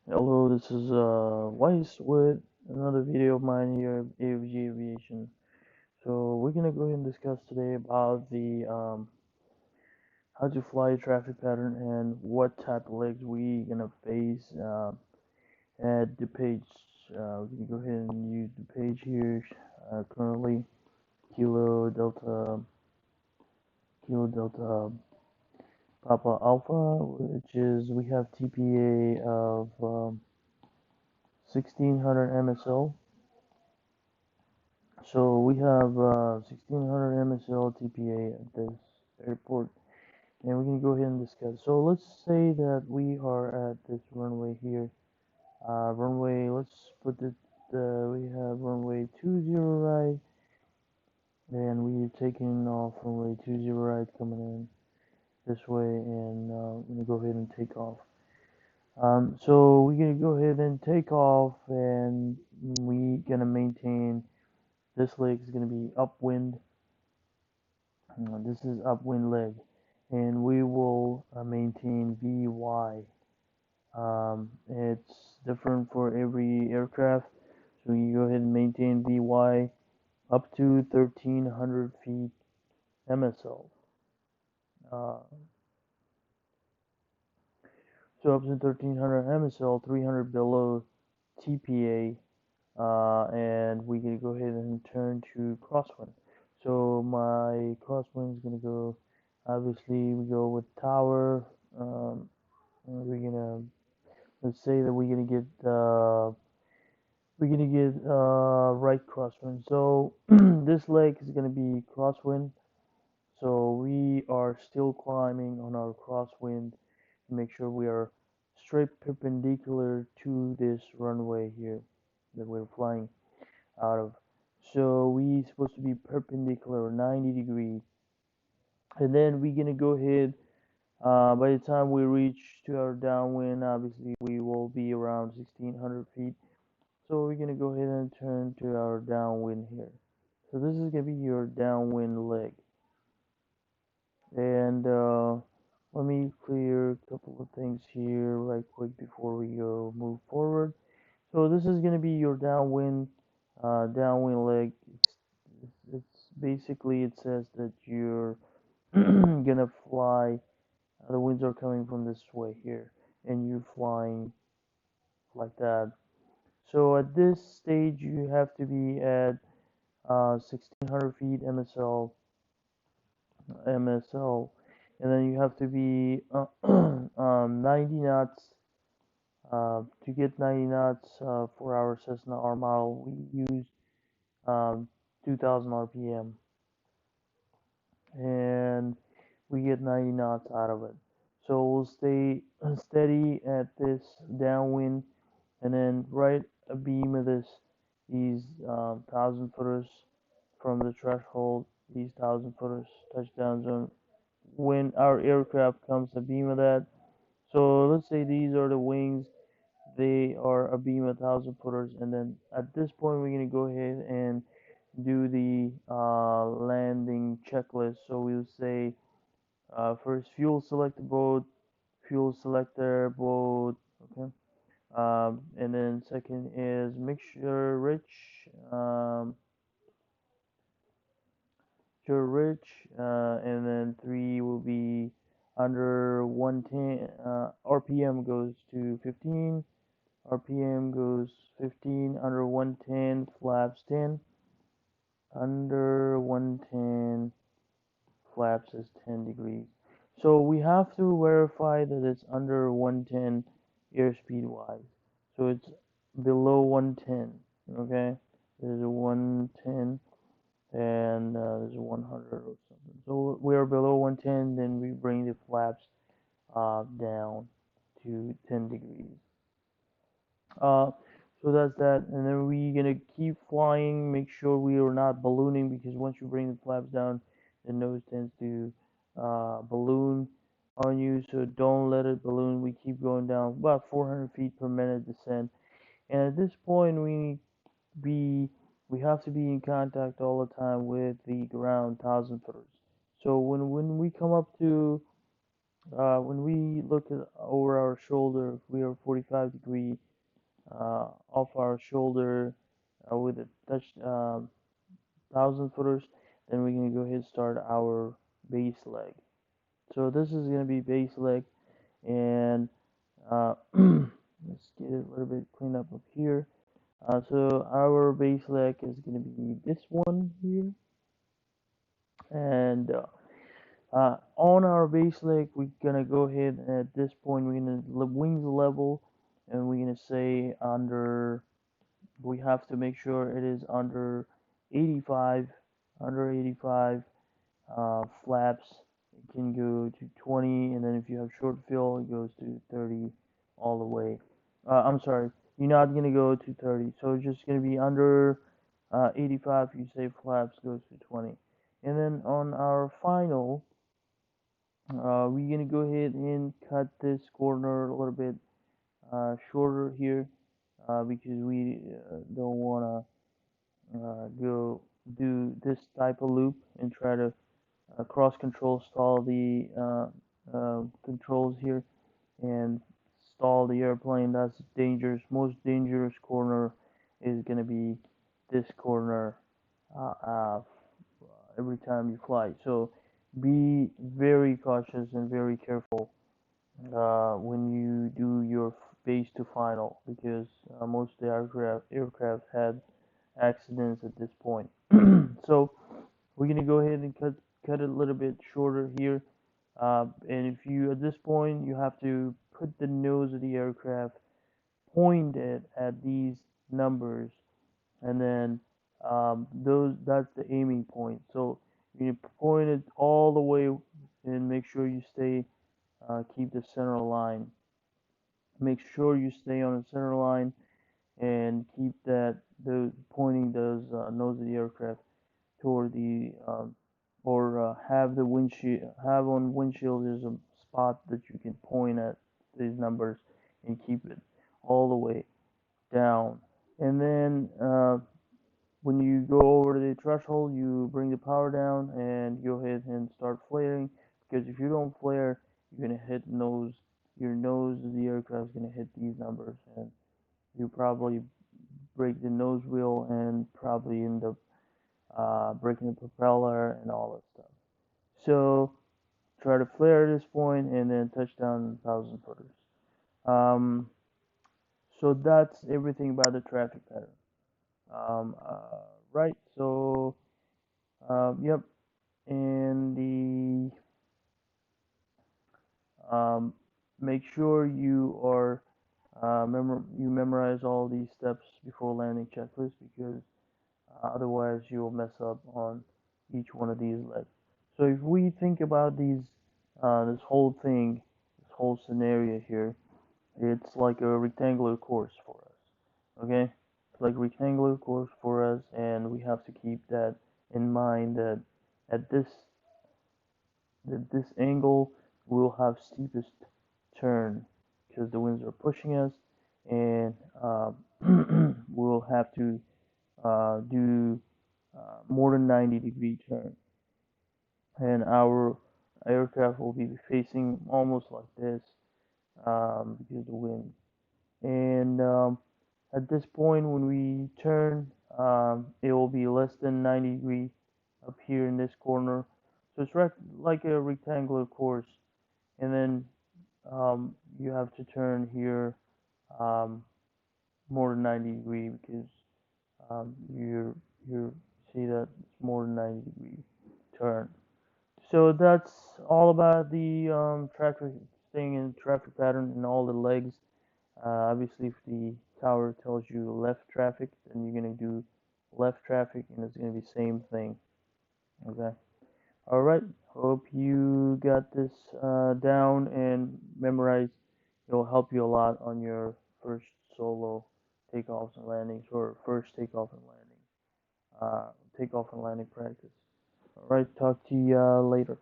Hello, this is Weiss with another video of mine here at AVG Aviation. So we're gonna go ahead and discuss today about the how to fly a traffic pattern and what type of legs we gonna face at the page. We're gonna go ahead and use the page here currently Kilo Delta Papa Alpha, which is we have TPA of 1600 MSL. So we have 1600 MSL TPA at this airport, and we can go ahead and discuss. So let's say that we are at this runway here. Let's put it. We have runway 20 right, and we're taking off runway 20 right, coming in this way, and we're gonna go ahead and take off. So we're gonna go ahead and take off, and we gonna maintain. This leg is gonna be upwind. This is upwind leg, and we will maintain VY. It's different for every aircraft, so you go ahead and maintain VY up to 1300 feet MSL. Uh, so up to 1300 MSL, 300 below TPA, and we can go ahead and turn to crosswind. So my crosswind is gonna go. Obviously, we go with tower. We're gonna let's say that we're gonna get right crosswind. So this leg is gonna be crosswind. So we are still climbing on our crosswind to make sure we are straight perpendicular to this runway here that we're flying out of. So we supposed to be perpendicular 90 degrees, and then we're gonna go ahead. By the time we reach to our downwind, obviously we will be around 1600 feet. So we're gonna go ahead and turn to our downwind here. So this is gonna be your downwind leg. And let me clear a couple of things here right quick before we go move forward. So this is gonna be your downwind leg. It's basically it says that you're gonna fly. The winds are coming from this way here, and you're flying like that. So at this stage, you have to be at 1600 feet MSL, and then you have to be 90 knots. To get 90 knots for our Cessna R model, we use 2000 RPM, and we get 90 knots out of it. So we'll stay steady at this downwind, and then right abeam of these 1000 footers from the threshold, these 1000 footers touchdown zone. When our aircraft comes abeam of that, so let's say these are the wings, they are abeam of 1000 footers, and then at this point we're gonna go ahead and do the landing checklist. So we'll say first fuel select the boat, fuel selector boat, okay. And then second is mixture rich, mixture rich, and then three will be under 110. RPM goes to 15. RPM goes 15. Under 110 flaps 10. Under 110 flaps is 10 degrees. So we have to verify that it's under 110 airspeed wise. So it's below 110. Okay, there's a 110 and there's a 100 or something. So we are below 110, then we bring the flaps down to 10 degrees. Uh, so that's that, and then we're gonna keep flying. Make sure we are not ballooning, because once you bring the flaps down, the nose tends to balloon on you. So don't let it balloon. We keep going down about 400 feet per minute descent, and at this point be we have to be in contact all the time with the ground 1000 footers. So when we come up to When we look at over our shoulder, if we are 45 degree off our shoulder with a touch 1,000 footers, then we're gonna go ahead and start our base leg. So this is gonna be base leg, and let's get it a little bit cleaned up here. So our base leg is gonna be this one here, and on our base leg, we're gonna go ahead and at this point we're gonna wings level, and we're gonna say under. We have to make sure it is under 85, under 85 flaps. It can go to 20, and then if you have short fill, it goes to 30 all the way. I'm sorry, you're not gonna go to 30, so it's just gonna be under 85. You say flaps goes to 20, and then on our final we're gonna go ahead and cut this corner a little bit shorter here because we don't wanna go do this type of loop and try to cross control stall the controls here and stall the airplane. That's dangerous. Most dangerous corner is gonna be this corner uh, uh, every time you fly. So be very cautious and very careful when you do your base to final because most of the aircraft had accidents at this point. So we're gonna go ahead and cut it a little bit shorter here. And if you at this point you have to put the nose of the aircraft pointed at these numbers, and then those that's the aiming point. So you point it all the way and make sure you stay keep the center line. Make sure you stay on the center line and keep that those pointing those nose of the aircraft toward the or have the windshield have on windshield there's a spot that you can point at these numbers and keep it all the way down. And then when you go over the threshold, you bring the power down and go ahead and start flaring. Because if you don't flare, you're gonna hit nose. Your nose of the aircraft is gonna hit these numbers, and you probably break the nose wheel and probably end up breaking the propeller and all that stuff. So try to flare at this point and then touch down 1,000 footers. Um, so that's everything about the traffic pattern. Right. So yep. And the make sure you are you memorize all these steps before landing checklist because otherwise you will mess up on each one of these legs. So if we think about this whole thing, this whole scenario here, it's like a rectangular course for us. Okay, it's like a rectangular course for us, and we have to keep that in mind that at this angle we'll have steepest turn because the winds are pushing us, and we'll have to do more than 90-degree turn, and our aircraft will be facing almost like this because of the wind. And at this point, when we turn, it will be less than 90 degree up here in this corner. So it's like a rectangular course, and then you have to turn here um, more than 90 degree because you see that it's more than 90 degree turn. So that's all about the traffic staying in traffic pattern and all the legs. Obviously, if the tower tells you left traffic, then you're gonna do left traffic, and it's gonna be same thing. Okay. All right. Hope you got this down and memorized. It'll help you a lot on your first solo takeoffs and landings, or first takeoff and landing practice. All right. Talk to you later.